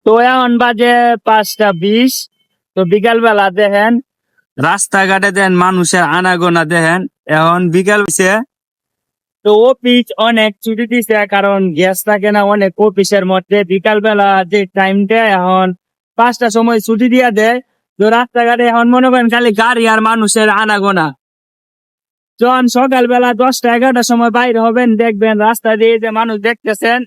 তো এখন বাজে 5:20। তো বিকাল বেলা দেখেন রাস্তাঘাটে দেখেন মানুষের আনাগোনা দেখেন। এখন বিকাল হইছে, তো অফিস অনেক ছুটি দিছে, কারণ গ্যাস থাকে না অনেক অফিসের মধ্যে। বিকাল বেলা যে টাইমটা এখন 5টার সময় ছুটি দিয়া দেয়। তো রাস্তাঘাটে এখন মনে করেন খালি গাড়ি আর মানুষের আনাগোনা। যখন সকালবেলা 10টা 11টার সময় বাইরে হবেন, দেখবেন রাস্তা দিয়ে যে মানুষ দেখতেছেন,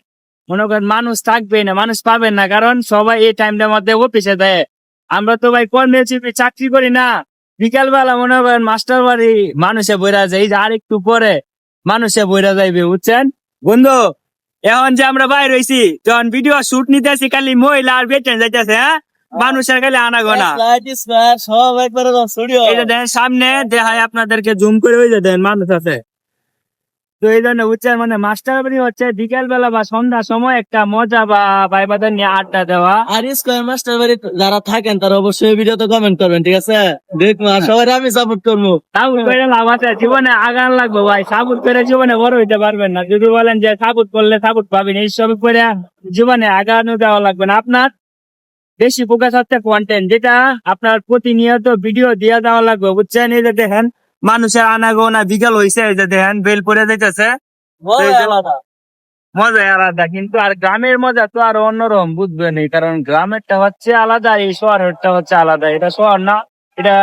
মনে করেন মানুষ থাকবে না, মানুষ পাবেন না, কারণ সবাই এই টাইমটার মধ্যে অফিসে দেয়। আমরা তো ভাই কর্মজীবী, চাকরি করি না। বিকাল বেলা মনে করেন মাস্টার বাড়ি মানুষে বইরা যায়, এই যে আরেকটু পরে মানুষে বইরা যাইবে, বুঝছেন বন্ধু। এখন যে আমরা বাইরে হইছি, যখন ভিডিও শুট নিতেছি, খালি মহিলা আর বেটেন যাইতেছে, হ্যাঁ, মানুষের খালি আনাগোনা। সব একবারে স্টুডিও। এই যে দেখেন সামনে দেখায় আপনাদেরকে জুম করে, ওই যে দেখেন মানুষ আছে। তো এই জন্য বুঝছেন, মানে মাস্টার বাড়ি হচ্ছে বিকেল বেলা বা সন্ধ্যার সময় একটা মজা বা ভাই বাদের নিয়ে আড্ডা দেওয়া। আর স্কোয়ার মাস্টার বাড়ি যারা থাকেন তারা অবশ্যই ভিডিওতে কমেন্ট করবেন, ঠিক আছে? দেখবো আর সবাই আমি সাপোর্ট করবো। সাপোর্ট করে লাভ আছে, জীবনে আগান লাগবে ভাই। সাপোর্ট করে জীবনে বড় হইতে পারবেন না। যদি বলেন যে সাপোর্ট করলে সাপোর্ট পাবেন, এইসব করে জীবনে আগানো দেওয়া লাগবে না। আপনার বেশি ফোকাস হচ্ছে কন্টেন্ট, যেটা আপনার প্রতিনিয়ত ভিডিও দিয়ে দেওয়া লাগবে, বুঝছেন। এই যে দেখেন মানুষের আনাগোনা বিকাল হয়েছে, এই যে দেখেন বেল পরে যাইতেছে। আলাদা। মজা আলাদা, কিন্তু আর গ্রামের মজা তো আর অন্যরকম, বুঝবেন। কারণ গ্রামেরটা হচ্ছে আলাদা, এই শহরেরটা হচ্ছে আলাদা। এটা শহর না, এটা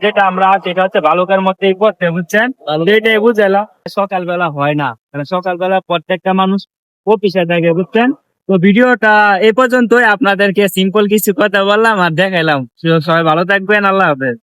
যেটা আমরা আছি এটা হচ্ছে ভালুকের মধ্যেই পড়তে, বুঝছেন। এটাই বুঝাইলাম। সকালবেলা হয় না, কারণ সকালবেলা প্রত্যেকটা মানুষ অফিসে থাকে, বুঝছেন। তো ভিডিওটা এই পর্যন্তই, আপনাদেরকে সিম্পল কিছু কথা বললাম আর দেখাইলাম। সবাই ভালো থাকবেন, আল্লাহ হাফেজ।